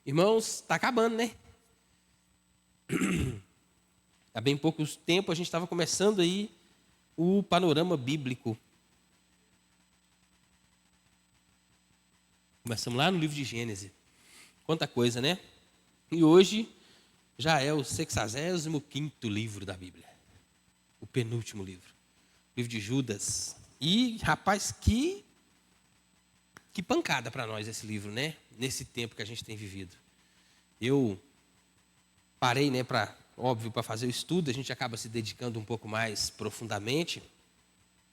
Irmãos, está acabando, né? Há bem pouco tempo a gente estava começando aí o panorama bíblico. Começamos lá no livro de Gênesis. Quanta coisa, né? E hoje já é o 65º livro da Bíblia. O penúltimo livro. O livro de Judas. E, rapaz, que pancada para nós esse livro, né? Nesse tempo que a gente tem vivido. Eu parei, né, para fazer o estudo, a gente acaba se dedicando um pouco mais profundamente.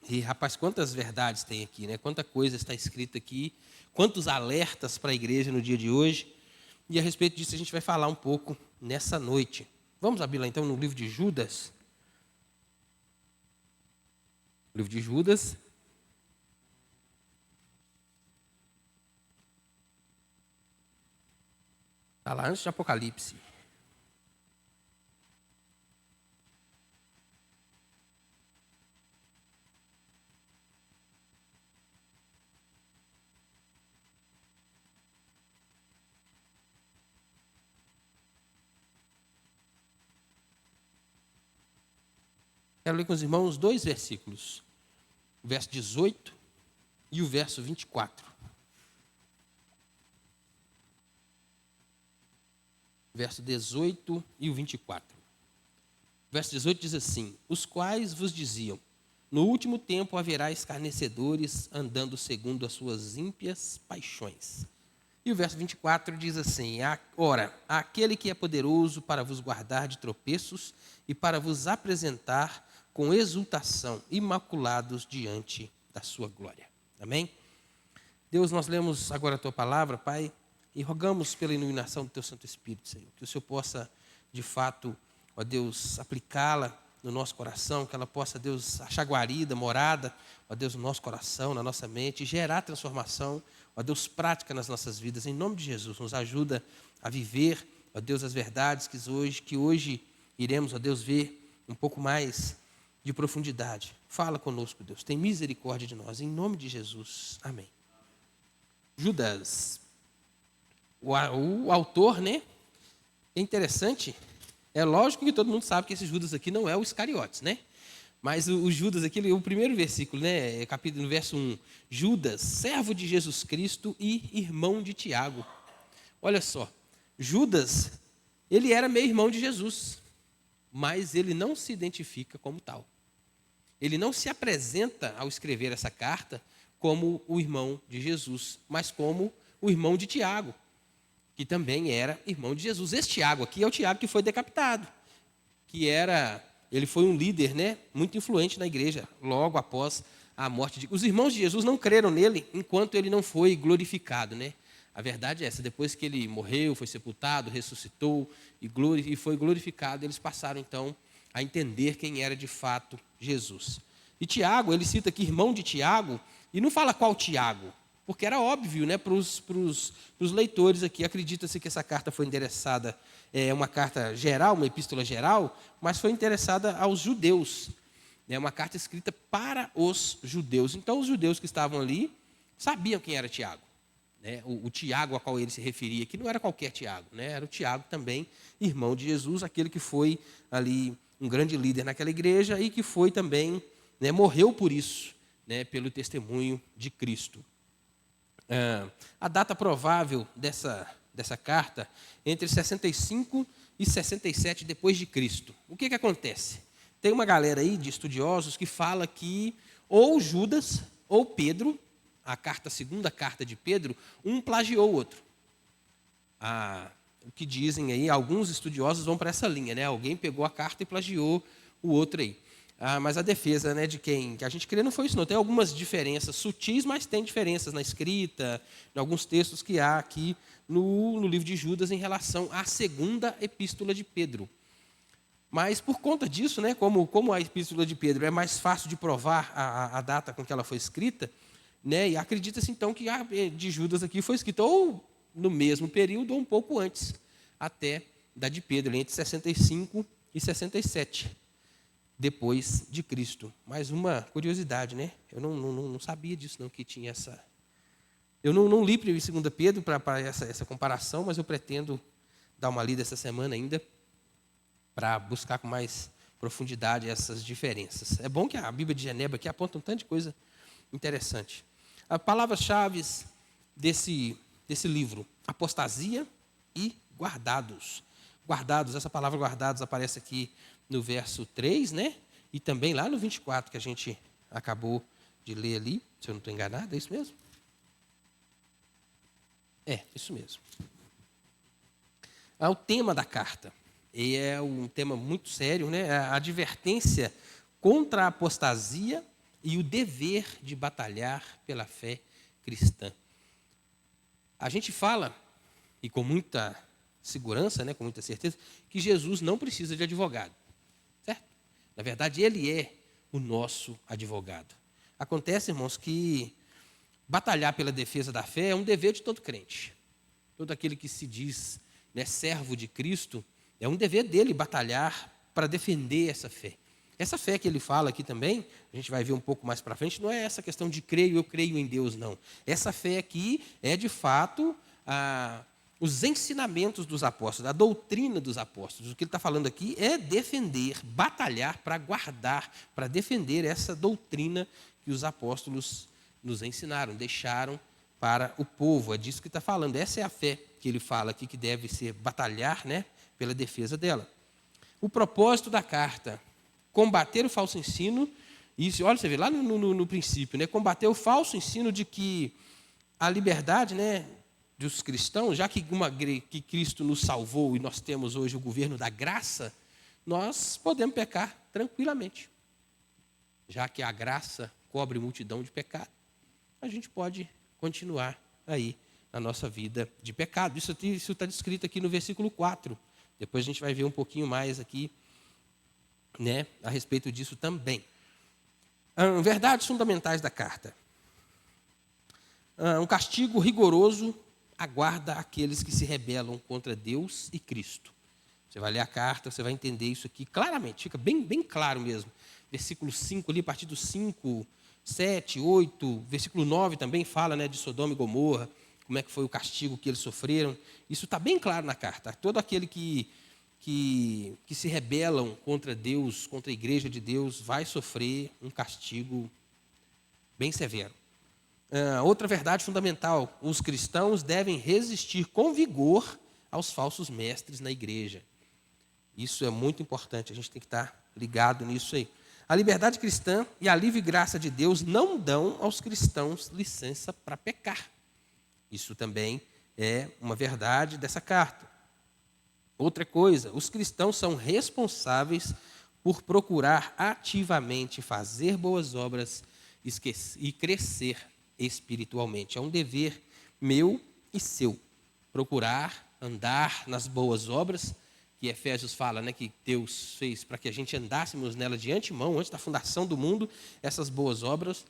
E, rapaz, quantas verdades tem aqui, né? Quanta coisa está escrita aqui, quantos alertas para a igreja no dia de hoje. E a respeito disso a gente vai falar um pouco nessa noite. Vamos abrir lá então no livro de Judas. O livro de Judas. Está lá antes de Apocalipse. Quero ler com os irmãos 2 versículos. O verso 18 e o verso 24. Verso 18 e o 24. O verso 18 diz assim: os quais vos diziam, no último tempo haverá escarnecedores andando segundo as suas ímpias paixões. E o verso 24 diz assim: ora, aquele que é poderoso para vos guardar de tropeços e para vos apresentar com exultação, imaculados diante da sua glória. Amém? Deus, nós lemos agora a Tua palavra, Pai, e rogamos pela iluminação do Teu Santo Espírito, Senhor, que o Senhor possa, de fato, ó Deus, aplicá-la no nosso coração, que ela possa, Deus, achar guarida, morada, ó Deus, no nosso coração, na nossa mente, gerar transformação, ó Deus, prática nas nossas vidas. Em nome de Jesus, nos ajuda a viver, ó Deus, as verdades que hoje iremos, ó Deus, ver um pouco mais de profundidade. Fala conosco, Deus, tem misericórdia de nós, em nome de Jesus. Amém. Judas, o autor, né? É interessante, é lógico que todo mundo sabe que esse Judas aqui não é o Iscariotes, né? Mas o Judas aqui, o primeiro versículo, né? Capítulo, no verso 1. Judas, servo de Jesus Cristo e irmão de Tiago. Olha só, Judas, ele era meio irmão de Jesus, mas ele não se identifica como tal. Ele não se apresenta, ao escrever essa carta, como o irmão de Jesus, mas como o irmão de Tiago, que também era irmão de Jesus. Esse Tiago aqui é o Tiago que foi decapitado, ele foi um líder, né, muito influente na igreja, logo após a morte de... Os irmãos de Jesus não creram nele enquanto ele não foi glorificado, né? A verdade é essa, depois que ele morreu, foi sepultado, ressuscitou e foi glorificado, eles passaram então a entender quem era de fato Jesus. E Tiago, ele cita aqui irmão de Tiago, e não fala qual Tiago, porque era óbvio, né, para os leitores aqui. Acredita-se que essa carta foi endereçada, uma carta geral, uma epístola geral, mas foi endereçada aos judeus. É uma carta escrita para os judeus. Então, os judeus que estavam ali sabiam quem era Tiago. Né? O Tiago a qual ele se referia aqui não era qualquer Tiago, né? Era o Tiago também, irmão de Jesus, aquele que foi ali um grande líder naquela igreja e que foi também, né, morreu por isso, né, pelo testemunho de Cristo. A data provável dessa carta, entre 65 e 67 depois de Cristo. O que acontece? Tem uma galera aí de estudiosos que fala que ou Judas ou Pedro, a segunda carta de Pedro, um plagiou o outro. O que dizem aí, alguns estudiosos vão para essa linha, né? Alguém pegou a carta e plagiou o outro aí. Mas a defesa, né, de quem que a gente crê não foi isso, não. Tem algumas diferenças sutis, mas tem diferenças na escrita, em alguns textos que há aqui no livro de Judas em relação à segunda epístola de Pedro. Mas por conta disso, né, como a epístola de Pedro é mais fácil de provar a data com que ela foi escrita, né, e acredita-se então que a de Judas aqui foi escrita ou no mesmo período ou um pouco antes, até da de Pedro, entre 65 e 67. Depois de Cristo. Mais uma curiosidade, né? Eu não sabia disso, não, que tinha Eu não li 2 Pedro para essa comparação, mas eu pretendo dar uma lida essa semana ainda para buscar com mais profundidade essas diferenças. É bom que a Bíblia de Genebra aqui aponta um tanto de coisa interessante. As palavras-chave desse livro: apostasia e guardados. Guardados, essa palavra guardados aparece aqui no verso 3, né? E também lá no 24, que a gente acabou de ler ali, se eu não estou enganado, é isso mesmo? É, isso mesmo. O tema da carta, e é um tema muito sério, né? A advertência contra a apostasia e o dever de batalhar pela fé cristã. A gente fala, e com muita segurança, né, com muita certeza, que Jesus não precisa de advogado, certo? Na verdade, ele é o nosso advogado. Acontece, irmãos, que batalhar pela defesa da fé é um dever de todo crente. Todo aquele que se diz, né, servo de Cristo, é um dever dele batalhar para defender essa fé. Essa fé que ele fala aqui também, a gente vai ver um pouco mais para frente, não é essa questão de eu creio em Deus, não. Essa fé aqui é, de fato, os ensinamentos dos apóstolos, a doutrina dos apóstolos. O que ele está falando aqui é defender, batalhar para guardar, para defender essa doutrina que os apóstolos nos ensinaram, deixaram para o povo. É disso que está falando. Essa é a fé que ele fala aqui, que deve ser batalhar, né, pela defesa dela. O propósito da carta: combater o falso ensino. Isso, olha, você vê lá no princípio, né, combater o falso ensino de que a liberdade, né, dos cristãos, já que Cristo nos salvou e nós temos hoje o governo da graça, nós podemos pecar tranquilamente. Já que a graça cobre multidão de pecado, a gente pode continuar aí na nossa vida de pecado. Isso está descrito aqui no versículo 4. Depois a gente vai ver um pouquinho mais aqui, né, a respeito disso também. Verdades fundamentais da carta. Um castigo rigoroso aguarda aqueles que se rebelam contra Deus e Cristo. Você vai ler a carta, você vai entender isso aqui claramente, fica bem claro mesmo. Versículo 5 ali, a partir do 5, 7, 8, versículo 9 também fala, né, de Sodoma e Gomorra, como é que foi o castigo que eles sofreram. Isso está bem claro na carta. Todo aquele que se rebelam contra Deus, contra a igreja de Deus, vai sofrer um castigo bem severo. Outra verdade fundamental: os cristãos devem resistir com vigor aos falsos mestres na igreja. Isso é muito importante, a gente tem que estar ligado nisso aí. A liberdade cristã e a livre graça de Deus não dão aos cristãos licença para pecar. Isso também é uma verdade dessa carta. Outra coisa: os cristãos são responsáveis por procurar ativamente fazer boas obras e crescer espiritualmente. É um dever meu e seu, procurar andar nas boas obras, que Efésios fala, né, que Deus fez para que a gente andássemos nela de antemão, antes da fundação do mundo. Essas boas obras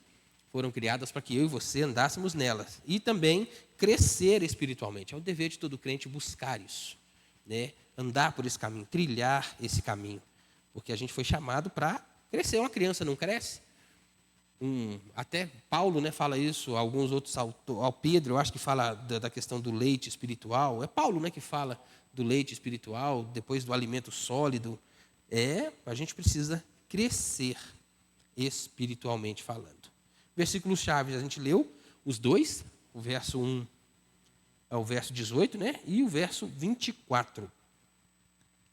foram criadas para que eu e você andássemos nelas. E também crescer espiritualmente. É o dever de todo crente buscar isso, né? Andar por esse caminho, trilhar esse caminho. Porque a gente foi chamado para crescer. Uma criança não cresce. Até Paulo, né, fala isso, alguns outros autores, ao Pedro, eu acho que fala da questão do leite espiritual. É Paulo, né, que fala do leite espiritual, depois do alimento sólido. A gente precisa crescer espiritualmente falando. Versículos chaves, a gente leu os dois, o verso 1 ao verso 18, né, e o verso 24.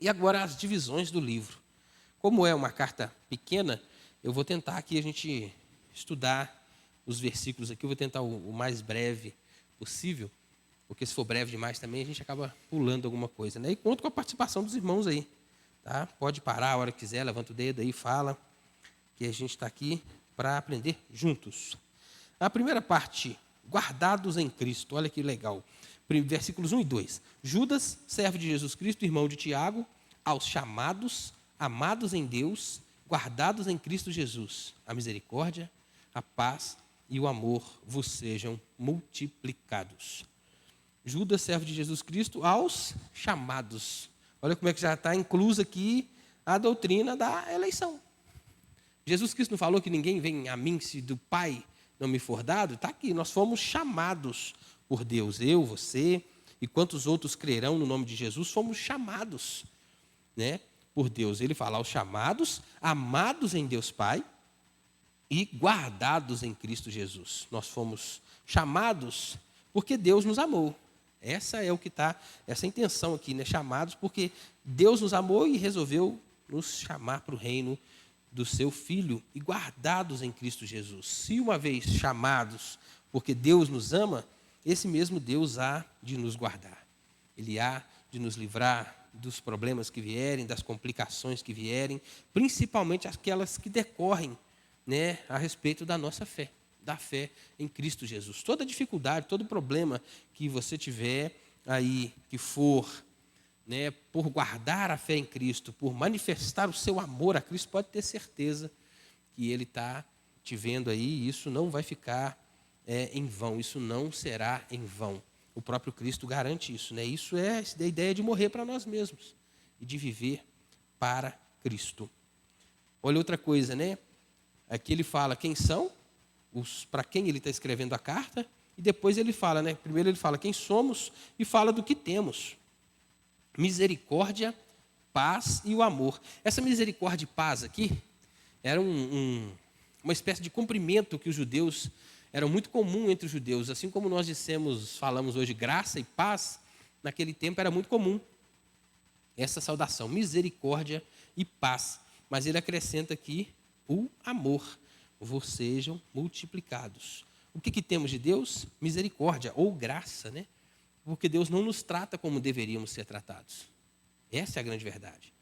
E agora as divisões do livro. Como é uma carta pequena, eu vou tentar aqui a gente estudar os versículos aqui. Eu vou tentar o mais breve possível, porque se for breve demais também a gente acaba pulando alguma coisa, né? E conto com a participação dos irmãos aí, tá? Pode parar a hora que quiser, levanta o dedo aí, fala, que a gente está aqui para aprender juntos. A primeira parte: guardados em Cristo. Olha que legal. Versículos 1 e 2. Judas, servo de Jesus Cristo, irmão de Tiago, aos chamados, amados em Deus, guardados em Cristo Jesus, a misericórdia, a paz e o amor vos sejam multiplicados. Judas, servo de Jesus Cristo, aos chamados. Olha como é que já está inclusa aqui a doutrina da eleição. Jesus Cristo não falou que ninguém vem a mim se do Pai não me for dado, está aqui, nós fomos chamados por Deus, eu, você e quantos outros crerão no nome de Jesus, fomos chamados, né, por Deus. Ele fala, os chamados, amados em Deus Pai e guardados em Cristo Jesus. Nós fomos chamados porque Deus nos amou. Essa é o que está, essa intenção aqui, né? Chamados porque Deus nos amou e resolveu nos chamar para o reino do seu Filho e guardados em Cristo Jesus. Se uma vez chamados porque Deus nos ama, esse mesmo Deus há de nos guardar. Ele há de nos livrar dos problemas que vierem, das complicações que vierem, principalmente aquelas que decorrem, né, a respeito da nossa fé, da fé em Cristo Jesus. Toda dificuldade, todo problema que você tiver aí, que for, né, por guardar a fé em Cristo, por manifestar o seu amor a Cristo, pode ter certeza que Ele está te vendo aí, e isso não vai ficar em vão, isso não será em vão. O próprio Cristo garante isso, né? Isso é a ideia de morrer para nós mesmos e de viver para Cristo. Olha outra coisa, né? Aqui ele fala quem são, para quem ele está escrevendo a carta, e depois ele fala, né? Primeiro ele fala quem somos e fala do que temos. Misericórdia, paz e o amor. Essa misericórdia e paz aqui era uma espécie de cumprimento que os judeus, era muito comum entre os judeus. Assim como nós falamos hoje graça e paz, naquele tempo era muito comum essa saudação, misericórdia e paz. Mas ele acrescenta aqui o amor, vos sejam multiplicados. O que temos de Deus? Misericórdia ou graça, né? Porque Deus não nos trata como deveríamos ser tratados. Essa é a grande verdade.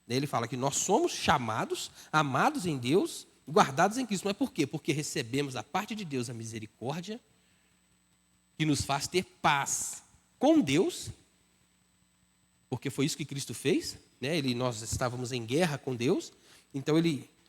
Ele fala que nós somos chamados, amados em Deus, guardados em Cristo. Mas por quê? Porque recebemos da parte de Deus a misericórdia, que nos faz ter paz com Deus, porque foi isso que Cristo fez, né? Nós estávamos em guerra com Deus, então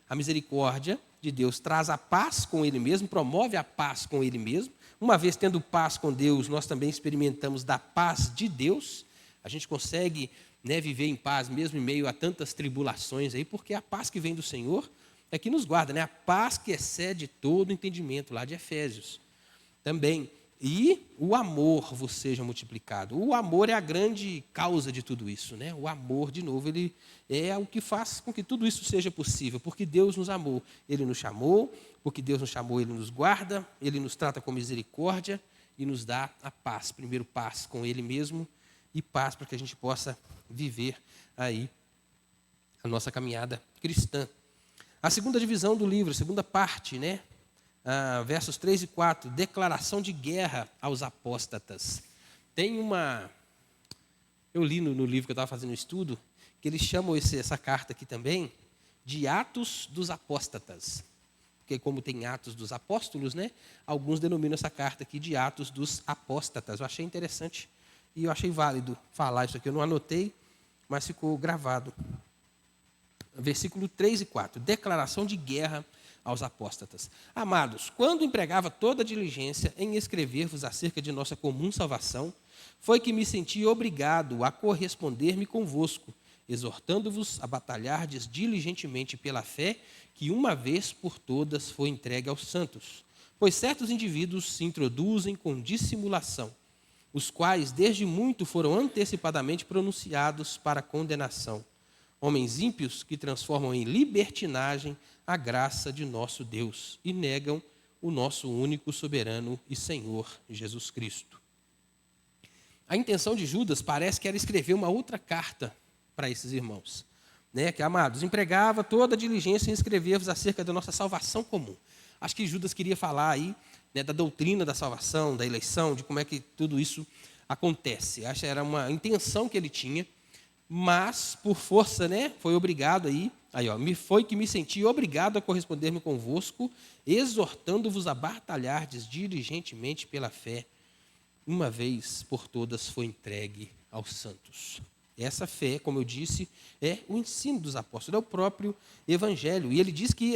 a misericórdia de Deus traz a paz com Ele mesmo, promove a paz com Ele mesmo. Uma vez tendo paz com Deus, nós também experimentamos da paz de Deus. A gente consegue, né, viver em paz mesmo em meio a tantas tribulações aí, porque a paz que vem do Senhor é que nos guarda, né? A paz que excede todo entendimento, lá de Efésios. Também, e o amor vos seja multiplicado. O amor é a grande causa de tudo isso, né? O amor, de novo, ele é o que faz com que tudo isso seja possível, porque Deus nos amou. Ele nos chamou, porque Deus nos chamou, Ele nos guarda, Ele nos trata com misericórdia e nos dá a paz. Primeiro, paz com Ele mesmo e paz para que a gente possa viver aí a nossa caminhada cristã. A segunda divisão do livro, a segunda parte, né? Versos 3 e 4, declaração de guerra aos apóstatas. Eu li no livro que eu estava fazendo um estudo, que eles chamam essa carta aqui também de Atos dos Apóstatas. Porque como tem Atos dos Apóstolos, né? Alguns denominam essa carta aqui de Atos dos Apóstatas. Eu achei interessante e eu achei válido falar isso aqui. Eu não anotei, mas ficou gravado. Versículo 3 e 4, declaração de guerra aos apóstatas. Amados, quando empregava toda a diligência em escrever-vos acerca de nossa comum salvação, foi que me senti obrigado a corresponder-me convosco, exortando-vos a batalhardes diligentemente pela fé que uma vez por todas foi entregue aos santos. Pois certos indivíduos se introduzem com dissimulação, os quais desde muito foram antecipadamente pronunciados para condenação. Homens ímpios que transformam em libertinagem a graça de nosso Deus e negam o nosso único soberano e Senhor Jesus Cristo. A intenção de Judas parece que era escrever uma outra carta para esses irmãos, né? Que, amados, empregava toda a diligência em escrever-vos acerca da nossa salvação comum. Acho que Judas queria falar aí, né, da doutrina da salvação, da eleição, de como é que tudo isso acontece. Acho que era uma intenção que ele tinha, mas por força, né, foi obrigado foi que me senti obrigado a corresponder-me convosco, exortando-vos a batalhardes diligentemente pela fé, uma vez por todas foi entregue aos santos. Essa fé, como eu disse, é o ensino dos apóstolos, é o próprio evangelho. E ele diz que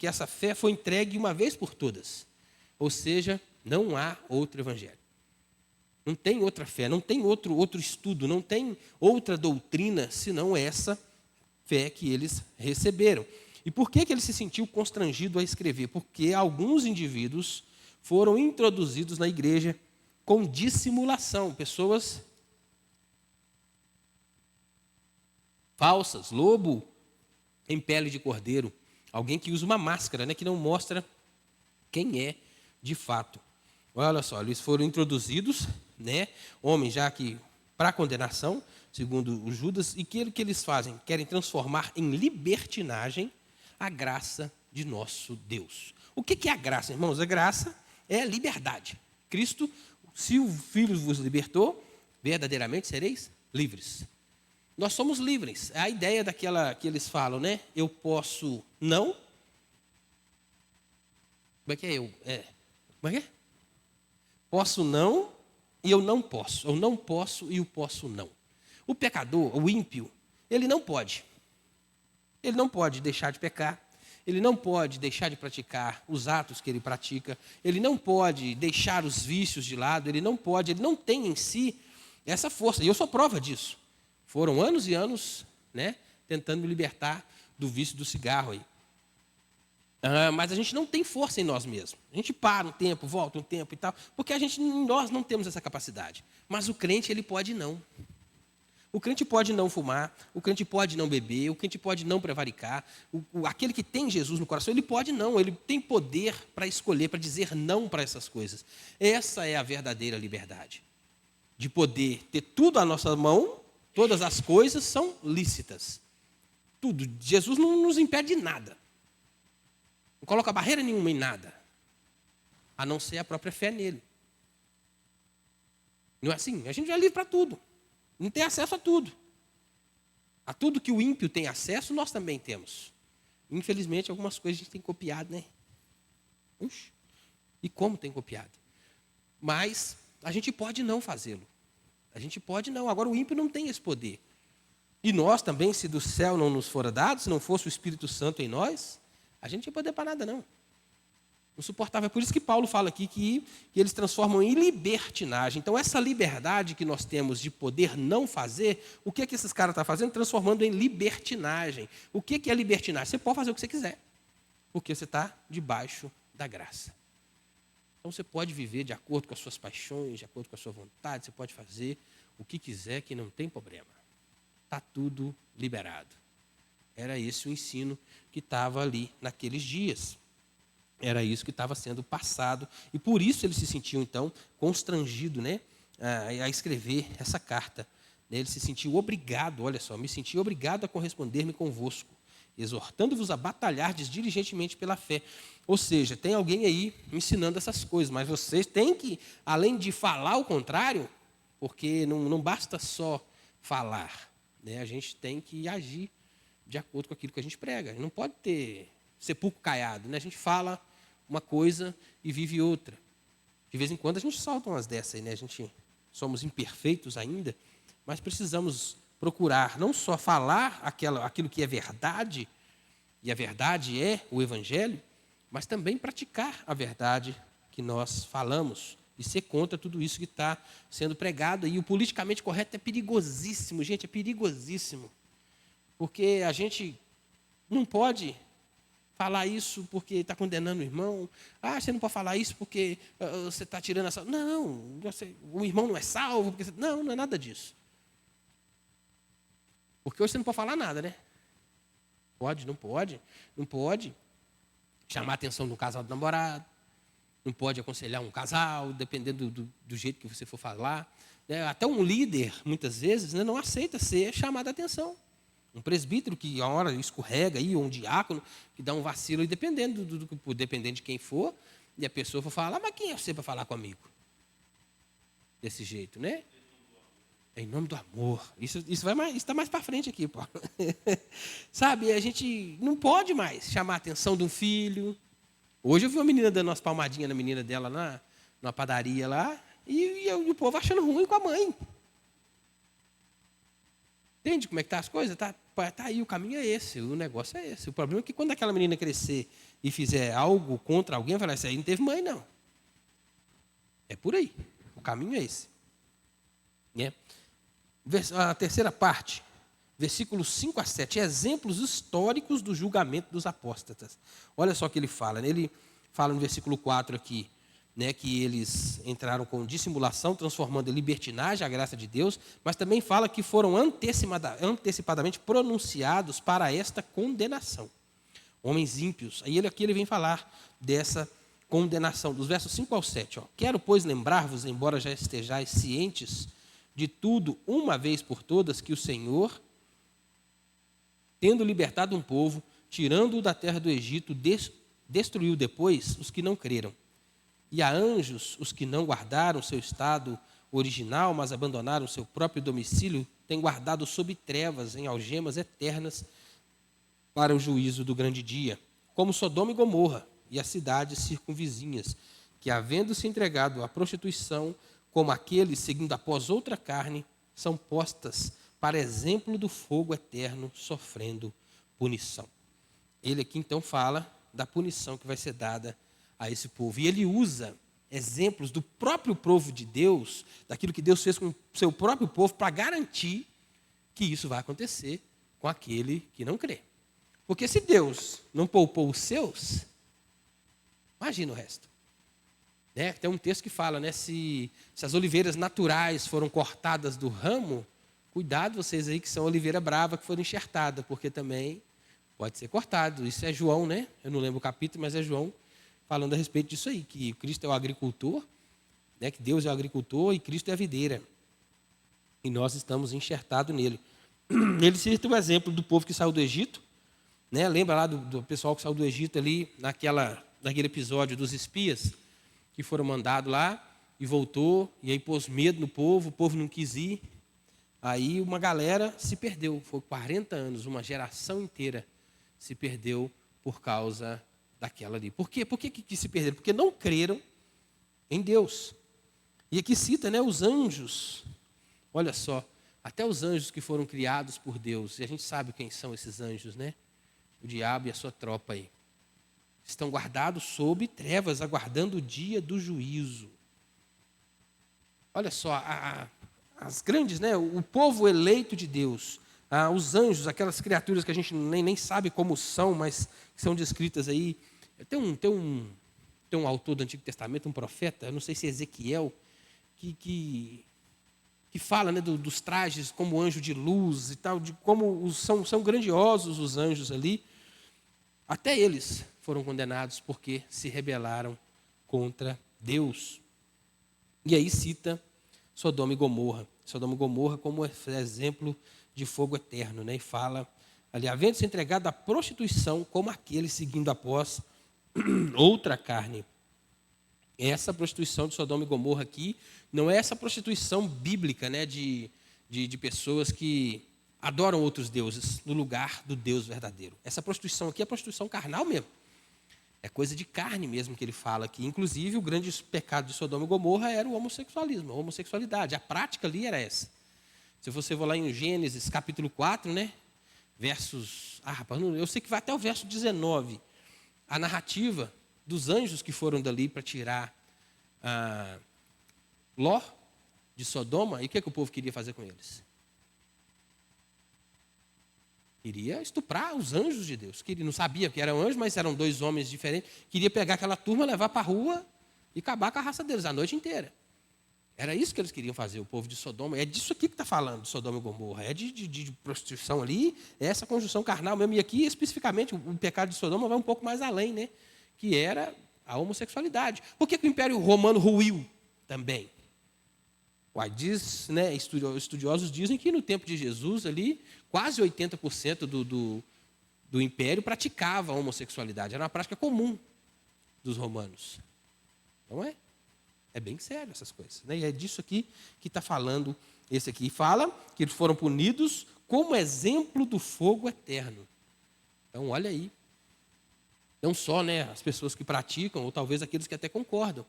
essa fé foi entregue uma vez por todas. Ou seja, não há outro evangelho. Não tem outra fé, não tem outro estudo, não tem outra doutrina, senão essa fé que eles receberam. E por que ele se sentiu constrangido a escrever? Porque alguns indivíduos foram introduzidos na igreja com dissimulação. Pessoas falsas, lobo em pele de cordeiro. Alguém que usa uma máscara, né, que não mostra quem é de fato. Olha só, eles foram introduzidos, né, homens já que para condenação, segundo os Judas, e que eles fazem? Querem transformar em libertinagem a graça de nosso Deus. O que é a graça, irmãos? A graça é a liberdade. Cristo, se o Filho vos libertou, verdadeiramente sereis livres. Nós somos livres. É a ideia daquela que eles falam, né? Eu posso não. Como é que é? Como é que é? Posso não e eu não posso. Eu não posso e eu posso não. O pecador, o ímpio, ele não pode. Ele não pode deixar de pecar. Ele não pode deixar de praticar os atos que ele pratica. Ele não pode deixar os vícios de lado. Ele não tem em si essa força. E eu sou prova disso. Foram anos e anos, né, tentando me libertar do vício do cigarro aí. Mas a gente não tem força em nós mesmos. A gente para um tempo, volta um tempo e tal, porque nós não temos essa capacidade. Mas o crente, ele pode não. O crente pode não fumar, o crente pode não beber, o crente pode não prevaricar. Aquele que tem Jesus no coração, ele pode não, ele tem poder para escolher, para dizer não para essas coisas. Essa é a verdadeira liberdade. De poder ter tudo à nossa mão, todas as coisas são lícitas. Tudo. Jesus não nos impede de nada. Não coloca barreira nenhuma em nada. A não ser a própria fé nele. Não é assim? A gente é livre para tudo. Não tem acesso a tudo. A tudo que o ímpio tem acesso, nós também temos. Infelizmente, algumas coisas a gente tem copiado, né? Ux, e como tem copiado? Mas a gente pode não fazê-lo. A gente pode não. Agora, o ímpio não tem esse poder. E nós também, se do céu não nos fora dado, se não fosse o Espírito Santo em nós, a gente não tinha poder para nada, não. Não suportava. É por isso que Paulo fala aqui que eles transformam em libertinagem. Então, essa liberdade que nós temos de poder não fazer, o que esses caras estão fazendo? Transformando em libertinagem. O que é libertinagem? Você pode fazer o que você quiser, porque você está debaixo da graça. Então, você pode viver de acordo com as suas paixões, de acordo com a sua vontade, você pode fazer o que quiser, que não tem problema. Está tudo liberado. Era esse o ensino que estava ali naqueles dias. Era isso que estava sendo passado. E por isso ele se sentiu, então, constrangido, né, a escrever essa carta. Ele se sentiu obrigado, olha só, me senti obrigado a corresponder-me convosco, exortando-vos a batalhardes diligentemente pela fé. Ou seja, tem alguém aí ensinando essas coisas, mas vocês têm que, além de falar o contrário, porque não basta só falar, né, a gente tem que agir de acordo com aquilo que a gente prega. Não pode ter sepulcro caiado, né? A gente fala uma coisa e vive outra. De vez em quando a gente solta umas dessas aí, né? A gente somos imperfeitos ainda, mas precisamos procurar não só falar aquilo que é verdade, e a verdade é o Evangelho, mas também praticar a verdade que nós falamos e ser contra tudo isso que está sendo pregado. E o politicamente correto é perigosíssimo, gente, é perigosíssimo. Porque a gente não pode falar isso porque está condenando o irmão. Você não pode falar isso porque você está tirando a salvação. Não, o irmão não é salvo. Não é nada disso. Porque hoje você não pode falar nada, né? Pode, não pode. Não pode chamar a atenção do casal do namorado. Não pode aconselhar um casal, dependendo do jeito que você for falar. Até um líder, muitas vezes, né, não aceita ser chamado a atenção. Um presbítero que a hora escorrega aí, ou um diácono que dá um vacilo, e dependendo de quem for, e a pessoa for falar, mas quem é você para falar comigo? Desse jeito, né? Em nome do amor. Isso está mais para frente aqui, Paulo. Sabe, a gente não pode mais chamar a atenção de um filho. Hoje eu vi uma menina dando umas palmadinhas na menina dela na padaria lá, e o povo achando ruim com a mãe. Entende como é que estão as coisas? Tá aí, o caminho é esse, o negócio é esse. O problema é que quando aquela menina crescer e fizer algo contra alguém, vai falar, isso aí não teve mãe, não. É por aí. O caminho é esse. Né? A terceira parte, versículos 5 a 7, exemplos históricos do julgamento dos apóstatas. Olha só o que ele fala. Ele fala no versículo 4 aqui, né, que eles entraram com dissimulação, transformando em libertinagem a graça de Deus, mas também fala que foram antecipadamente pronunciados para esta condenação. Homens ímpios. Aí aqui ele vem falar dessa condenação, dos versos 5 ao 7. Ó. Quero, pois, lembrar-vos, embora já estejais cientes de tudo, uma vez por todas, que o Senhor, tendo libertado um povo, tirando-o da terra do Egito, destruiu depois os que não creram. E a anjos, os que não guardaram seu estado original, mas abandonaram seu próprio domicílio, tem guardado sob trevas, em algemas eternas, para o juízo do grande dia, como Sodoma e Gomorra e as cidades circunvizinhas, que, havendo se entregado à prostituição, como aqueles seguindo após outra carne, são postas para exemplo do fogo eterno, sofrendo punição. Ele aqui então fala da punição que vai ser dada a esse povo. E ele usa exemplos do próprio povo de Deus, daquilo que Deus fez com o seu próprio povo, para garantir que isso vai acontecer com aquele que não crê. Porque se Deus não poupou os seus, imagina o resto. Né? Tem um texto que fala, né, se as oliveiras naturais foram cortadas do ramo, cuidado vocês aí que são oliveira brava que foram enxertada, porque também pode ser cortado. Isso é João, né? Eu não lembro o capítulo, mas é João falando a respeito disso aí, que Cristo é o agricultor, né, que Deus é o agricultor e Cristo é a videira. E nós estamos enxertados nele. Ele cita o exemplo do povo que saiu do Egito, né? Lembra lá do pessoal que saiu do Egito ali, naquele episódio dos espias, que foram mandados lá e voltou, e aí pôs medo no povo, o povo não quis ir. Aí uma galera se perdeu, foi 40 anos, uma geração inteira se perdeu por causa daquela ali. Por quê? Por que se perderam? Porque não creram em Deus. E aqui cita, né, os anjos. Olha só, até os anjos que foram criados por Deus, e a gente sabe quem são esses anjos, né? O diabo e a sua tropa aí. Estão guardados sob trevas, aguardando o dia do juízo. Olha só, as grandes, né? O povo eleito de Deus, os anjos, aquelas criaturas que a gente nem sabe como são, mas que são descritas aí. Tem um autor do Antigo Testamento, um profeta, eu não sei se é Ezequiel, que fala, né, dos trajes como anjo de luz e tal, de como são grandiosos os anjos ali. Até eles foram condenados porque se rebelaram contra Deus. E aí cita Sodoma e Gomorra. Sodoma e Gomorra como exemplo de fogo eterno, né? E fala ali, havendo se entregado à prostituição, como aquele seguindo após outra carne. Essa prostituição de Sodoma e Gomorra aqui não é essa prostituição bíblica, né, de pessoas que adoram outros deuses no lugar do Deus verdadeiro. Essa prostituição aqui é prostituição carnal mesmo. É coisa de carne mesmo que ele fala aqui. Inclusive, o grande pecado de Sodoma e Gomorra era o homossexualismo, a homossexualidade. A prática ali era essa. Se você for lá em Gênesis, capítulo 4, né, versos... rapaz, eu sei que vai até o verso 19. A narrativa dos anjos que foram dali para tirar Ló de Sodoma. E o que o povo queria fazer com eles? Queria estuprar os anjos de Deus. Não sabia que eram anjos, mas eram dois homens diferentes. Queria pegar aquela turma, levar para a rua e acabar com a raça deles a noite inteira. Era isso que eles queriam fazer, o povo de Sodoma. É disso aqui que está falando, de Sodoma e Gomorra. É de prostituição ali, é essa conjunção carnal mesmo. E aqui, especificamente, o pecado de Sodoma vai um pouco mais além, né? Que era a homossexualidade. Por que o Império Romano ruiu também? Diz, né, estudiosos dizem que no tempo de Jesus ali, quase 80% do império praticava a homossexualidade. Era uma prática comum dos romanos. Não é? É bem sério essas coisas. Né? E é disso aqui que está falando esse aqui. Fala que eles foram punidos como exemplo do fogo eterno. Então, olha aí. Não só, né, as pessoas que praticam, ou talvez aqueles que até concordam.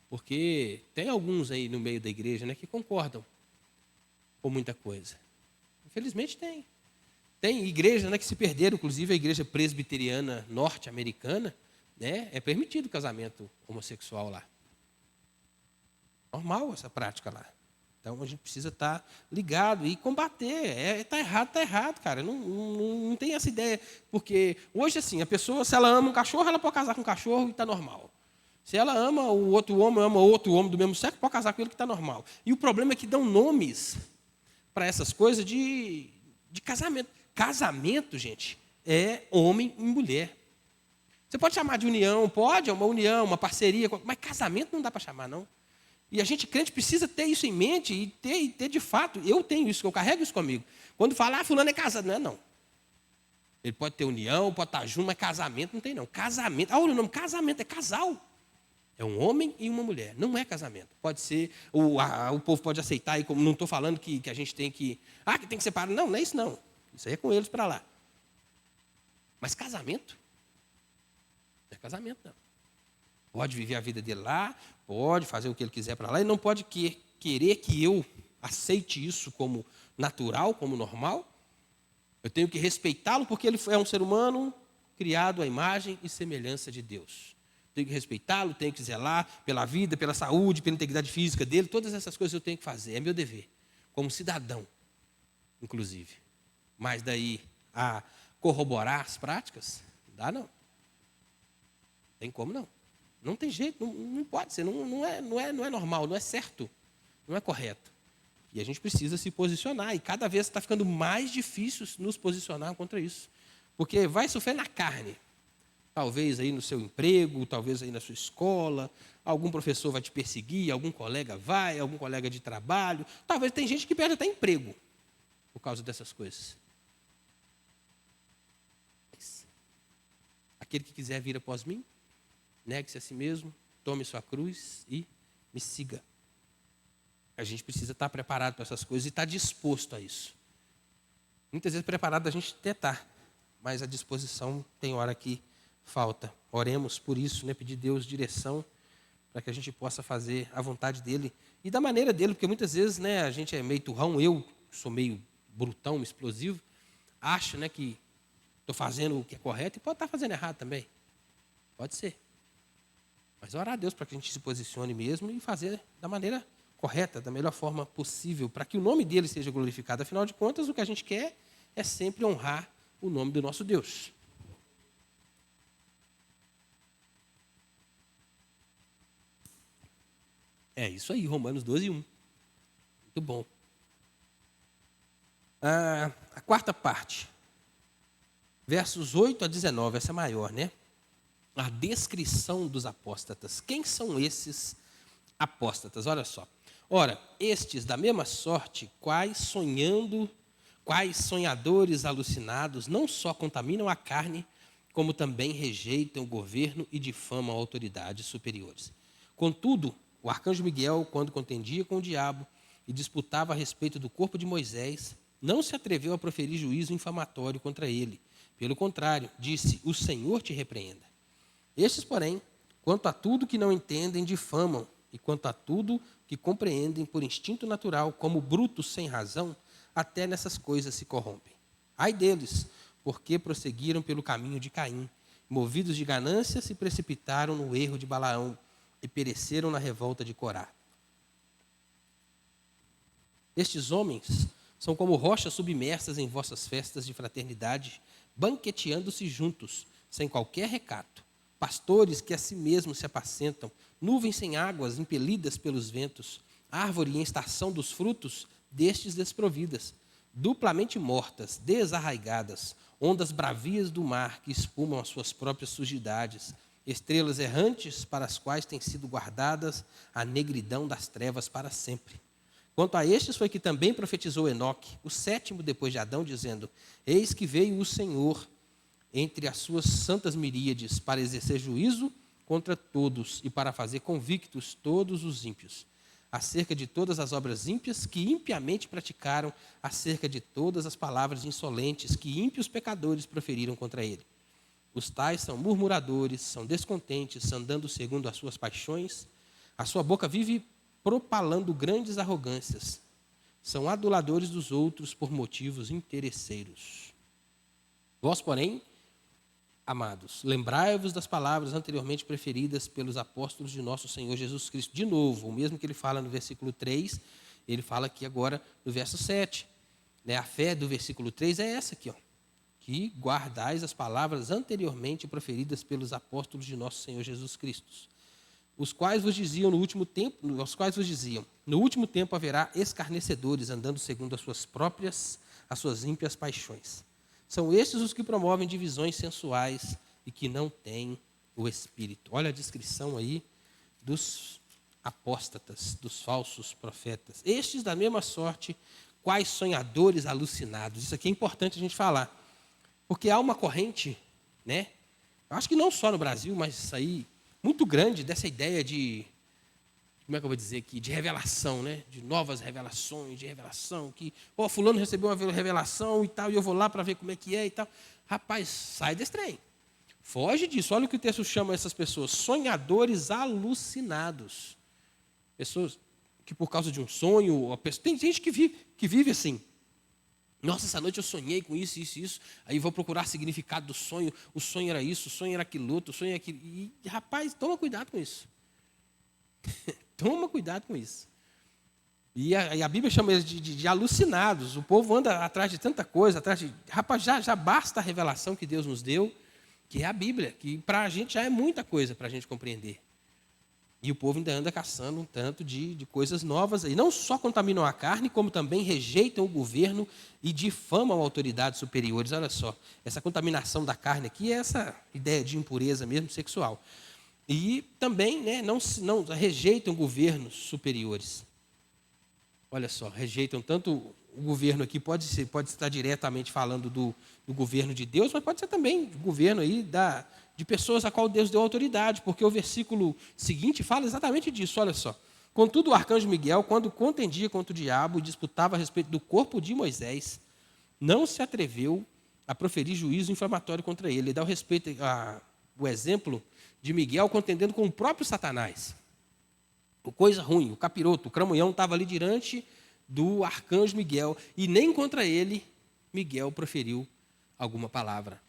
Porque tem alguns aí no meio da igreja, né, que concordam com muita coisa. Infelizmente tem. Tem igrejas, né, que se perderam, inclusive a igreja presbiteriana norte-americana, né, é permitido o casamento homossexual lá. Normal essa prática lá. Então a gente precisa estar ligado e combater. Está errado, cara. Não tem essa ideia. Porque hoje, assim, a pessoa, se ela ama um cachorro, ela pode casar com um cachorro e está normal. Se ela ama o outro homem do mesmo sexo, pode casar com ele que está normal. E o problema é que dão nomes para essas coisas de casamento. Casamento, gente, é homem e mulher. Você pode chamar de união, pode, é uma união, uma parceria, mas casamento não dá para chamar, não. E a gente, crente, precisa ter isso em mente e ter de fato. Eu tenho isso, eu carrego isso comigo. Quando falar, fulano é casado, não é não. Ele pode ter união, pode estar junto, mas casamento não tem não. Casamento, olha o nome, casamento, é casal. É um homem e uma mulher, não é casamento. Pode ser, o povo pode aceitar, e como não estou falando que a gente tem que separar. Não, não é isso não. Isso aí é com eles para lá. Mas casamento? Não é casamento, não. Pode viver a vida dele lá, pode fazer o que ele quiser para lá, e não pode querer que eu aceite isso como natural, como normal. Eu tenho que respeitá-lo porque ele é um ser humano criado à imagem e semelhança de Deus. Tenho que respeitá-lo, tenho que zelar pela vida, pela saúde, pela integridade física dele. Todas essas coisas eu tenho que fazer, é meu dever, como cidadão, inclusive. Mas daí a corroborar as práticas, não dá não. Tem como não. Não tem jeito, não pode ser, não é normal, não é certo, não é correto. E a gente precisa se posicionar, e cada vez está ficando mais difícil nos posicionar contra isso. Porque vai sofrer na carne. Talvez aí no seu emprego, talvez aí na sua escola, algum professor vai te perseguir, algum colega vai, algum colega de trabalho. Talvez tem gente que perde até emprego por causa dessas coisas. Aquele que quiser vir após mim, negue-se a si mesmo, tome sua cruz e me siga. A gente precisa estar preparado para essas coisas e estar disposto a isso. Muitas vezes preparado a gente até está, mas a disposição tem hora que falta. Oremos por isso, né? Pedir a Deus direção para que a gente possa fazer a vontade dele e da maneira dele, porque muitas vezes, né, a gente é meio turrão, eu sou meio brutão, explosivo, acho, né, que estou fazendo o que é correto e pode estar fazendo errado também. Pode ser. Mas orar a Deus para que a gente se posicione mesmo e fazer da maneira correta, da melhor forma possível, para que o nome dele seja glorificado. Afinal de contas, o que a gente quer é sempre honrar o nome do nosso Deus. É isso aí, Romanos 12, 1. Muito bom. A quarta parte, versos 8 a 19, essa é maior, né? A descrição dos apóstatas. Quem são esses apóstatas? Olha só. Ora, estes da mesma sorte, quais sonhadores alucinados, não só contaminam a carne, como também rejeitam o governo e difamam autoridades superiores. Contudo, o arcanjo Miguel, quando contendia com o diabo e disputava a respeito do corpo de Moisés, não se atreveu a proferir juízo infamatório contra ele. Pelo contrário, disse: o Senhor te repreenda. Estes, porém, quanto a tudo que não entendem, difamam, e quanto a tudo que compreendem por instinto natural, como brutos sem razão, até nessas coisas se corrompem. Ai deles, porque prosseguiram pelo caminho de Caim, movidos de ganância, se precipitaram no erro de Balaão e pereceram na revolta de Corá. Estes homens são como rochas submersas em vossas festas de fraternidade, banqueteando-se juntos, sem qualquer recato. Pastores que a si mesmos se apacentam, nuvens sem águas, impelidas pelos ventos, árvore em estação dos frutos, destes desprovidas, duplamente mortas, desarraigadas, ondas bravias do mar que espumam as suas próprias sujidades, estrelas errantes para as quais tem sido guardadas a negridão das trevas para sempre. Quanto a estes foi que também profetizou Enoque, o sétimo depois de Adão, dizendo: eis que veio o Senhor entre as suas santas miríades para exercer juízo contra todos e para fazer convictos todos os ímpios, acerca de todas as obras ímpias que impiamente praticaram, acerca de todas as palavras insolentes que ímpios pecadores proferiram contra ele. Os tais são murmuradores, são descontentes, andando segundo as suas paixões, a sua boca vive propalando grandes arrogâncias, são aduladores dos outros por motivos interesseiros. Vós, porém, amados, lembrai-vos das palavras anteriormente preferidas pelos apóstolos de nosso Senhor Jesus Cristo. De novo, o mesmo que ele fala no versículo 3, ele fala aqui agora no verso 7. A fé do versículo 3 é essa aqui, ó, que guardais as palavras anteriormente proferidas pelos apóstolos de nosso Senhor Jesus Cristo. os quais vos diziam no último tempo, no último tempo haverá escarnecedores andando segundo as suas ímpias paixões. São estes os que promovem divisões sensuais e que não têm o Espírito. Olha a descrição aí dos apóstatas, dos falsos profetas. Estes da mesma sorte, quais sonhadores alucinados. Isso aqui é importante a gente falar, porque há uma corrente, né? Eu acho que não só no Brasil, mas isso aí muito grande dessa ideia de, como é que eu vou dizer aqui, de revelação, né? De novas revelações, de revelação, que, fulano recebeu uma revelação e tal, e eu vou lá para ver como é que é e tal. Rapaz, sai desse trem. Foge disso. Olha o que o texto chama essas pessoas, sonhadores alucinados. Pessoas que por causa de um sonho, tem gente que vive assim. Nossa, essa noite eu sonhei com isso, isso, isso. Aí vou procurar significado do sonho. O sonho era isso, o sonho era aquilo outro, o sonho era aquilo. E, rapaz, toma cuidado com isso. Toma cuidado com isso. E a Bíblia chama eles de alucinados. O povo anda atrás de tanta coisa, Rapaz, já basta a revelação que Deus nos deu, que é a Bíblia, que para a gente já é muita coisa para a gente compreender. E o povo ainda anda caçando um tanto de coisas novas. E não só contaminam a carne, como também rejeitam o governo e difamam autoridades superiores. Olha só, essa contaminação da carne aqui é essa ideia de impureza mesmo sexual. E também, né, não rejeitam governos superiores. Olha só, rejeitam tanto o governo aqui, pode estar diretamente falando do governo de Deus, mas pode ser também o governo aí de pessoas a qual Deus deu autoridade, porque o versículo seguinte fala exatamente disso, olha só. Contudo, o arcanjo Miguel, quando contendia contra o diabo e disputava a respeito do corpo de Moisés, não se atreveu a proferir juízo inflamatório contra ele. Ele dá o exemplo de Miguel contendendo com o próprio Satanás. O coisa ruim, o capiroto, o cramunhão estava ali diante do arcanjo Miguel, e nem contra ele Miguel proferiu alguma palavra.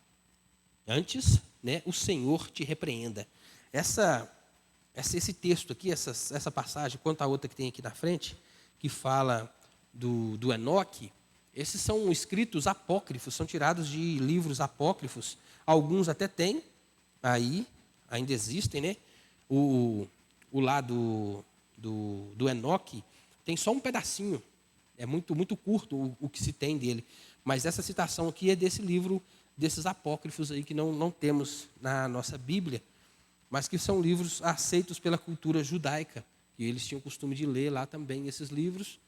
Antes, né, o Senhor te repreenda. Esse texto aqui, essa passagem, quanto a outra que tem aqui na frente, que fala do Enoque, esses são escritos apócrifos, são tirados de livros apócrifos. Alguns até têm, aí, ainda existem, né? O lado do Enoque tem só um pedacinho. É muito, muito curto o que se tem dele. Mas essa citação aqui é desse livro, desses apócrifos aí que não temos na nossa Bíblia, mas que são livros aceitos pela cultura judaica. E eles tinham o costume de ler lá também esses livros,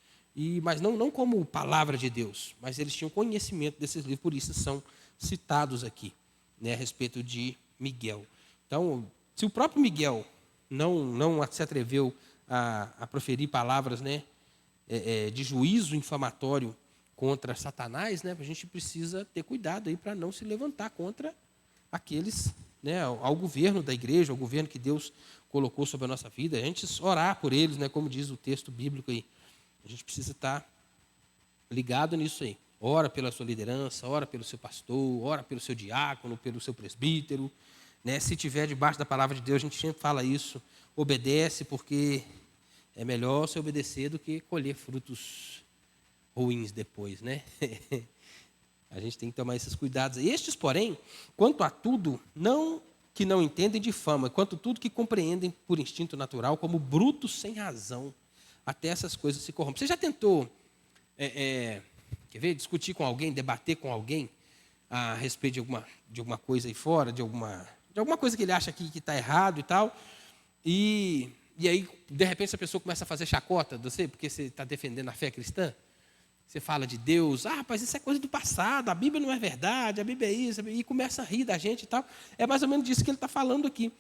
mas não como palavra de Deus, mas eles tinham conhecimento desses livros, por isso são citados aqui, né, a respeito de Miguel. Então, se o próprio Miguel não se atreveu a proferir palavras, né, de juízo infamatório contra Satanás, né, a gente precisa ter cuidado aí para não se levantar contra aqueles, né, ao governo da igreja, ao governo que Deus colocou sobre a nossa vida. Antes orar por eles, né, como diz o texto bíblico aí. A gente precisa estar ligado nisso aí. Ora pela sua liderança, ora pelo seu pastor, ora pelo seu diácono, pelo seu presbítero, né? Se tiver debaixo da palavra de Deus, a gente sempre fala isso. Obedece, porque é melhor se obedecer do que colher frutos ruins depois, né? A gente tem que tomar esses cuidados. Estes, porém, quanto a tudo, que não entendem de fama, quanto tudo que compreendem por instinto natural, como brutos sem razão, até essas coisas se corrompem. Você já tentou, quer ver, discutir com alguém, debater com alguém a respeito de alguma coisa aí fora, de alguma coisa que ele acha que está errado e tal, e aí, de repente, a pessoa começa a fazer chacota de você, porque você está defendendo a fé cristã? Você fala de Deus, rapaz, isso é coisa do passado, a Bíblia não é verdade, a Bíblia é isso, e começa a rir da gente e tal. É mais ou menos disso que ele está falando aqui.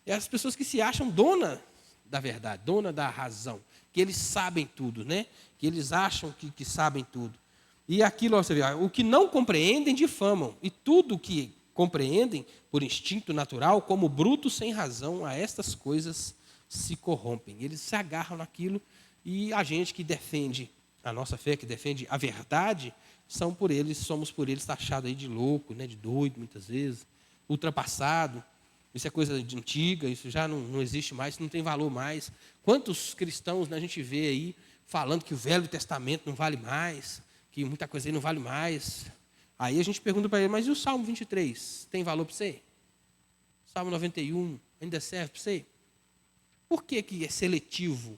É as pessoas que se acham dona da verdade, dona da razão, que eles sabem tudo, né? Que eles acham que sabem tudo. E aquilo, você vê, o que não compreendem, difamam. E tudo que compreendem, por instinto natural, como brutos sem razão, a estas coisas se corrompem. Eles se agarram naquilo, e a gente que defende a nossa fé, que defende a verdade, somos por eles taxados aí de louco, né, de doido, muitas vezes, ultrapassado. Isso é coisa antiga, isso já não existe mais, isso não tem valor mais. Quantos cristãos, né, a gente vê aí falando que o Velho Testamento não vale mais, que muita coisa aí não vale mais. Aí a gente pergunta para ele, mas e o Salmo 23? Tem valor para você? Salmo 91 ainda serve para você? Por que é seletivo,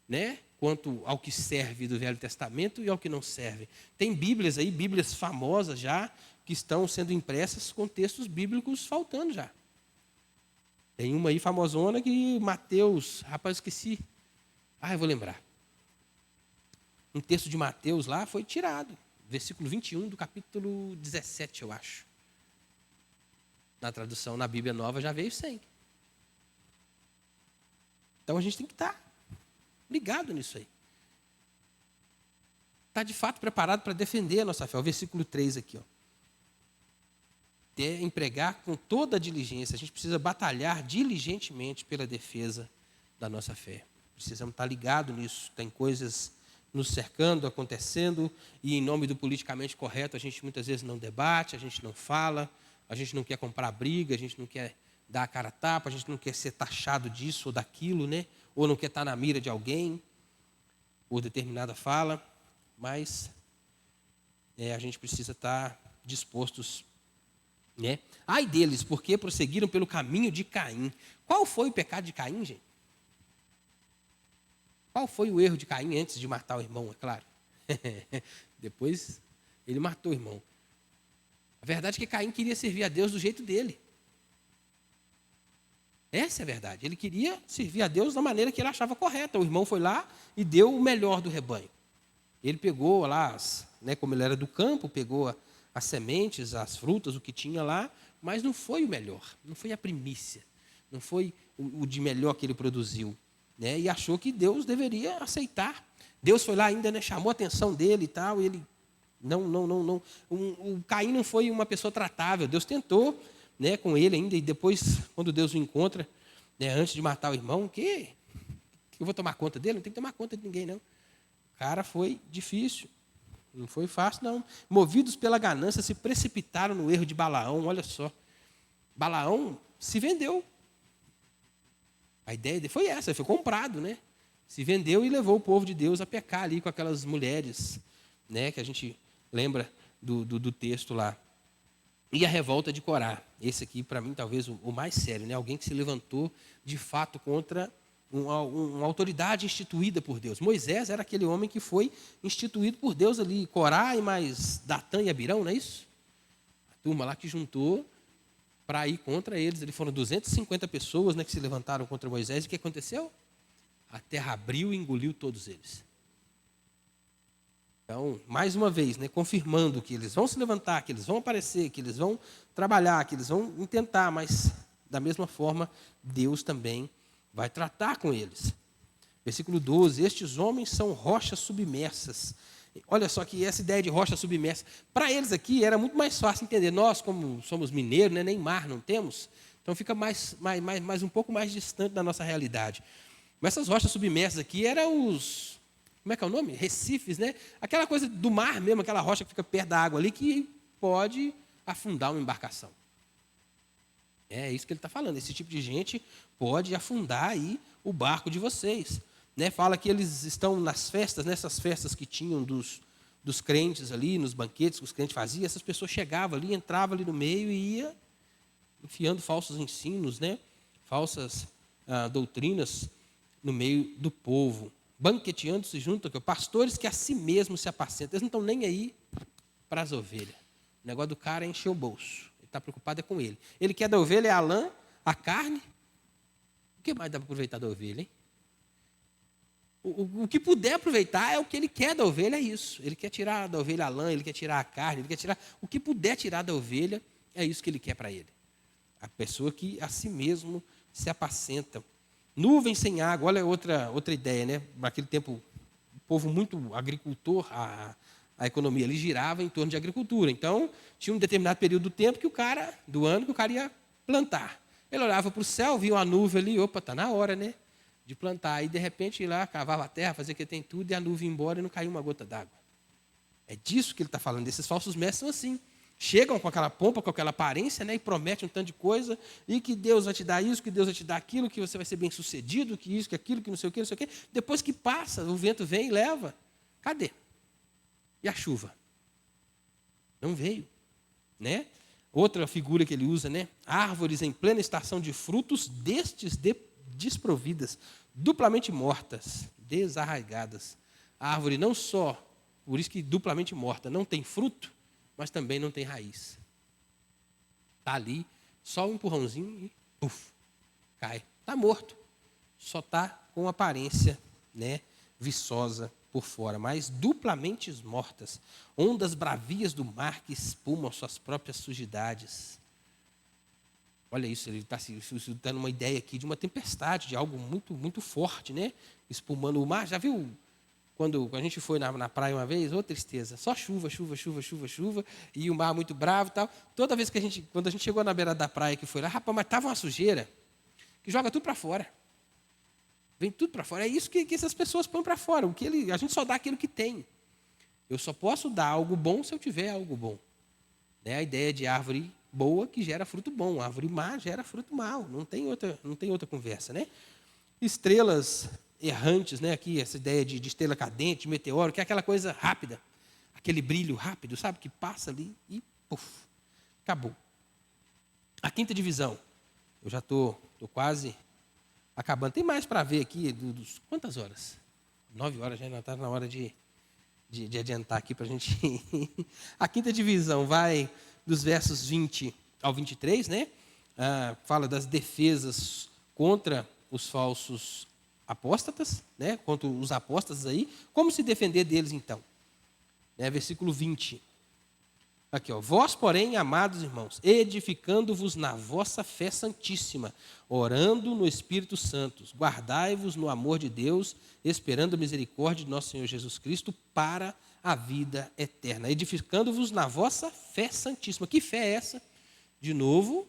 né? Quanto ao que serve do Velho Testamento e ao que não serve? Tem Bíblias aí, Bíblias famosas já, que estão sendo impressas com textos bíblicos faltando já. Tem uma aí famosona que Mateus, rapaz, esqueci. Eu vou lembrar. Um texto de Mateus lá foi tirado. Versículo 21 do capítulo 17, eu acho. Na tradução, na Bíblia Nova, já veio sem. Então a gente tem que estar ligado nisso aí. Está de fato preparado para defender a nossa fé. O versículo 3 aqui, ó. Empregar com toda a diligência. A gente precisa batalhar diligentemente pela defesa da nossa fé. Precisamos estar ligados nisso. Tem coisas nos cercando, acontecendo, e em nome do politicamente correto a gente muitas vezes não debate, a gente não fala, a gente não quer comprar briga, a gente não quer dar a cara a tapa, a gente não quer ser taxado disso ou daquilo, né? Ou não quer estar na mira de alguém, ou determinada fala, mas a gente precisa estar dispostos, né? Ai deles, porque prosseguiram pelo caminho de Caim. Qual foi o pecado de Caim, gente? Qual foi o erro de Caim antes de matar o irmão, é claro? Depois ele matou o irmão. A verdade é que Caim queria servir a Deus do jeito dele. Essa é a verdade. Ele queria servir a Deus da maneira que ele achava correta. O irmão foi lá e deu o melhor do rebanho. Ele pegou lá, como ele era do campo, pegou as sementes, as frutas, o que tinha lá, mas não foi o melhor, não foi a primícia, não foi o de melhor que ele produziu. E achou que Deus deveria aceitar. Deus foi lá ainda, chamou a atenção dele e tal, e ele, não. O Caim não foi uma pessoa tratável. Deus tentou, com ele ainda, e depois, quando Deus o encontra, antes de matar o irmão, que eu vou tomar conta dele? Não tem que tomar conta de ninguém, não. O cara foi difícil, não foi fácil, não. Movidos pela ganância, se precipitaram no erro de Balaão, olha só. Balaão se vendeu. A ideia dele foi essa, ele foi comprado, né? Se vendeu e levou o povo de Deus a pecar ali com aquelas mulheres, que a gente lembra do texto lá. E a revolta de Corá. Esse aqui, para mim, talvez o mais sério, né? Alguém que se levantou, de fato, contra uma autoridade instituída por Deus. Moisés era aquele homem que foi instituído por Deus ali. Corá e mais Datã e Abirão, não é isso? A turma lá que juntou para ir contra eles. Eles foram 250 pessoas, que se levantaram contra Moisés. E o que aconteceu? A terra abriu e engoliu todos eles. Então, mais uma vez, confirmando que eles vão se levantar, que eles vão aparecer, que eles vão trabalhar, que eles vão intentar, mas da mesma forma, Deus também vai tratar com eles. Versículo 12, estes homens são rochas submersas. Olha só que essa ideia de rocha submersa, para eles aqui era muito mais fácil entender. Nós, como somos mineiros, nem mar não temos, então fica mais um pouco mais distante da nossa realidade. Mas essas rochas submersas aqui eram os, como é que é o nome? Recifes, né? Aquela coisa do mar mesmo, aquela rocha que fica perto da água ali, que pode afundar uma embarcação. É isso que ele está falando. Esse tipo de gente pode afundar aí o barco de vocês. Fala que eles estão nas festas, nessas festas que tinham dos crentes ali, nos banquetes que os crentes faziam, essas pessoas chegavam ali, entravam ali no meio e ia enfiando falsos ensinos, falsas doutrinas no meio do povo. Banqueteando-se junto, pastores que a si mesmos se apacentam. Eles não estão nem aí para as ovelhas. O negócio do cara é encher o bolso. Ele está preocupado com ele. Ele quer da ovelha a lã, a carne. O que mais dá para aproveitar da ovelha, hein? O que puder aproveitar é o que ele quer da ovelha, é isso. Ele quer tirar da ovelha a lã, ele quer tirar a carne, ele quer tirar... O que puder tirar da ovelha, é isso que ele quer para ele. A pessoa que a si mesmo se apacenta. Nuvem sem água, olha outra ideia, Naquele tempo, o povo muito agricultor, a economia ali girava em torno de agricultura. Então, tinha um determinado período do ano que o cara ia plantar. Ele olhava para o céu, via uma nuvem ali, opa, está na hora, de plantar. Aí, de repente, ia lá, cavava a terra, fazia que tem tudo, e a nuvem ia embora e não caiu uma gota d'água. É disso que ele está falando. Esses falsos mestres são assim. Chegam com aquela pompa, com aquela aparência, e prometem um tanto de coisa, e que Deus vai te dar isso, que Deus vai te dar aquilo, que você vai ser bem-sucedido, que isso, que aquilo, que não sei o quê, não sei o quê. Depois que passa, o vento vem e leva. Cadê? E a chuva? Não veio, Outra figura que ele usa, árvores em plena estação de frutos, destes desprovidas, duplamente mortas, desarraigadas. A árvore não só, por isso que duplamente morta, não tem fruto, mas também não tem raiz. Está ali, só um empurrãozinho e puf, cai. Está morto. Só está com aparência, né, viçosa por fora, mas duplamente mortas. Ondas bravias do mar que espumam suas próprias sujidades. Olha isso, ele está se dando uma ideia aqui de uma tempestade, de algo muito, muito forte, né? Espumando o mar. Já viu quando a gente foi na praia uma vez? Ô, tristeza, só chuva, chuva, chuva, chuva, chuva, e o mar muito bravo e tal. Toda vez que quando a gente chegou na beira da praia que foi lá, rapaz, mas estava uma sujeira que joga tudo para fora. Vem tudo para fora. É isso que essas pessoas põem para fora. A gente só dá aquilo que tem. Eu só posso dar algo bom se eu tiver algo bom. Né? A ideia de árvore boa que gera fruto bom. Árvore má gera fruto mau. Não tem outra conversa. Né? Estrelas errantes, né? Aqui essa ideia de estrela cadente, de meteoro, que é aquela coisa rápida. Aquele brilho rápido, sabe? Que passa ali e puf, acabou. A quinta divisão. Eu já estou quase acabando. Tem mais para ver aqui. Quantas horas? 9 horas, já não está na hora de adiantar aqui para a gente. A quinta divisão vai dos versos 20 ao 23, né? Fala das defesas contra os falsos apóstatas, né? Contra os apóstatas aí. Como se defender deles, então? Versículo 20. Aqui, ó. Vós, porém, amados irmãos, edificando-vos na vossa fé santíssima, orando no Espírito Santo, guardai-vos no amor de Deus, esperando a misericórdia de nosso Senhor Jesus Cristo para a vida eterna. Edificando-vos na vossa fé santíssima. Que fé é essa? De novo,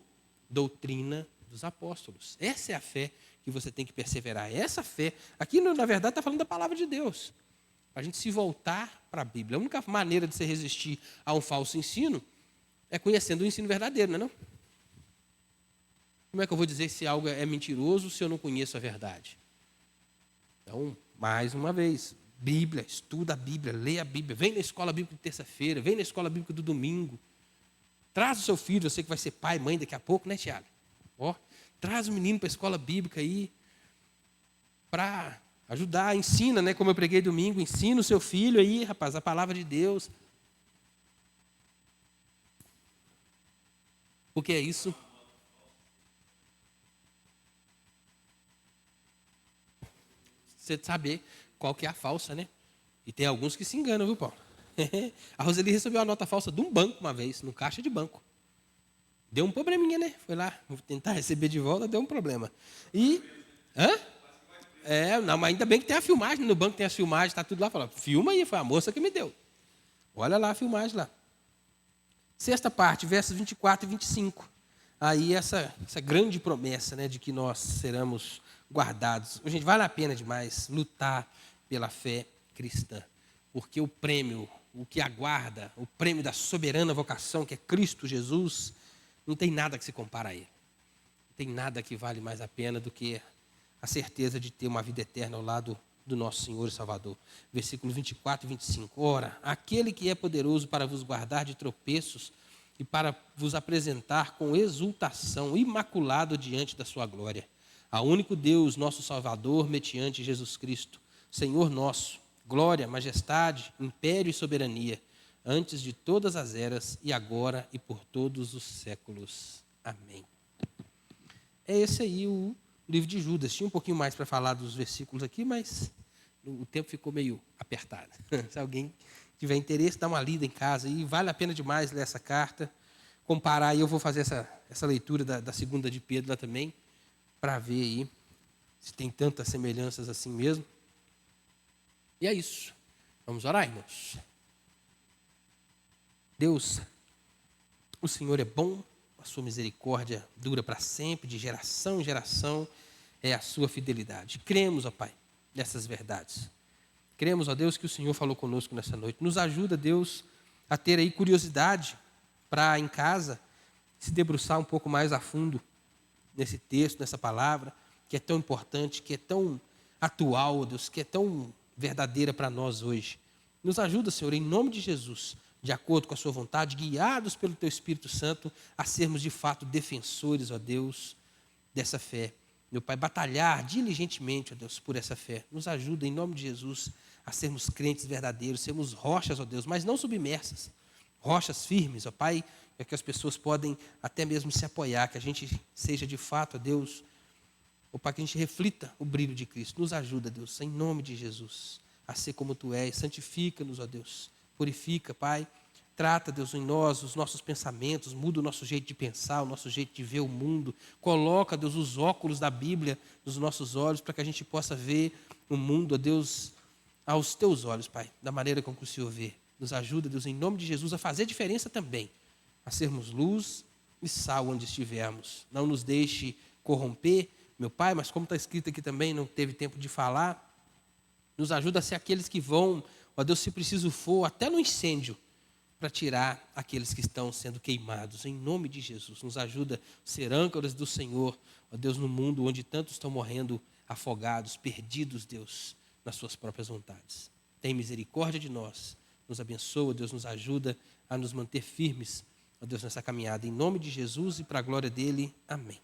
doutrina dos apóstolos. Essa é a fé que você tem que perseverar. Essa fé, aqui na verdade está falando da palavra de Deus. A gente se voltar para a Bíblia. A única maneira de você resistir a um falso ensino é conhecendo o ensino verdadeiro, não é não? Como é que eu vou dizer se algo é mentiroso se eu não conheço a verdade? Então, mais uma vez, Bíblia, estuda a Bíblia, lê a Bíblia, vem na escola bíblica de terça-feira, vem na escola bíblica do domingo. Traz o seu filho, eu sei que vai ser pai, mãe daqui a pouco, né, Tiago? Traz o menino para a escola bíblica aí, para ajudar, ensina, né? Como eu preguei domingo, ensina o seu filho aí, rapaz, a palavra de Deus. Porque é isso. Você saber qual que é a falsa, né? E tem alguns que se enganam, viu, Paulo? A Roseli recebeu a nota falsa de um banco uma vez, no caixa de banco. Deu um probleminha, né? Foi lá tentar receber de volta, deu um problema. Não, mas ainda bem que tem a filmagem, no banco tem as filmagens, está tudo lá, fala, filma aí, foi a moça que me deu. Olha lá a filmagem lá. Sexta parte, versos 24 e 25. Aí essa grande promessa, né, de que nós seremos guardados. Gente, vale a pena demais lutar pela fé cristã, porque o prêmio, o que aguarda, o prêmio da soberana vocação, que é Cristo Jesus, não tem nada que se compara a ele. Não tem nada que vale mais a pena do que a certeza de ter uma vida eterna ao lado do nosso Senhor e Salvador. Versículo 24 e 25. Ora, aquele que é poderoso para vos guardar de tropeços e para vos apresentar com exultação, imaculado diante da sua glória. Ao único Deus, nosso Salvador, mediante Jesus Cristo, Senhor nosso, glória, majestade, império e soberania, antes de todas as eras, e agora e por todos os séculos. Amém. É esse aí o livro de Judas. Tinha um pouquinho mais para falar dos versículos aqui, mas o tempo ficou meio apertado. Se alguém tiver interesse, dá uma lida em casa. E vale a pena demais ler essa carta. Comparar, e eu vou fazer essa leitura da segunda de Pedro lá também, para ver aí se tem tantas semelhanças assim mesmo. E é isso. Vamos orar, irmãos? Deus, o Senhor é bom, a sua misericórdia dura para sempre, de geração em geração, é a sua fidelidade. Cremos, ó Pai, nessas verdades. Cremos, ó Deus, que o Senhor falou conosco nessa noite. Nos ajuda, Deus, a ter aí curiosidade para, em casa, se debruçar um pouco mais a fundo nesse texto, nessa palavra, que é tão importante, que é tão atual, Deus, que é tão verdadeira para nós hoje. Nos ajuda, Senhor, em nome de Jesus, de acordo com a sua vontade, guiados pelo teu Espírito Santo, a sermos de fato defensores, ó Deus, dessa fé meu Pai, batalhar diligentemente, ó Deus, por essa fé. Nos ajuda, em nome de Jesus, a sermos crentes verdadeiros, sermos rochas, ó Deus, mas não submersas. Rochas firmes, ó Pai, é que as pessoas podem até mesmo se apoiar, que a gente seja de fato, ó Deus, ó Pai, que a gente reflita o brilho de Cristo. Nos ajuda, Deus, em nome de Jesus, a ser como Tu és. Santifica-nos, ó Deus. Purifica, Pai. Trata, Deus, em nós os nossos pensamentos, muda o nosso jeito de pensar, o nosso jeito de ver o mundo. Coloca, Deus, os óculos da Bíblia nos nossos olhos para que a gente possa ver o mundo, ó Deus, aos Teus olhos, Pai, da maneira como o Senhor vê. Nos ajuda, Deus, em nome de Jesus, a fazer diferença também, a sermos luz e sal onde estivermos. Não nos deixe corromper, meu Pai, mas como está escrito aqui também, não teve tempo de falar, nos ajuda a ser aqueles que vão, ó Deus, se preciso for, até no incêndio, para tirar aqueles que estão sendo queimados. Em nome de Jesus, nos ajuda a ser âncoras do Senhor, ó Deus, no mundo onde tantos estão morrendo afogados, perdidos, Deus, nas suas próprias vontades. Tem misericórdia de nós, nos abençoa, Deus, nos ajuda a nos manter firmes, ó Deus, nessa caminhada. Em nome de Jesus e para a glória dele, amém.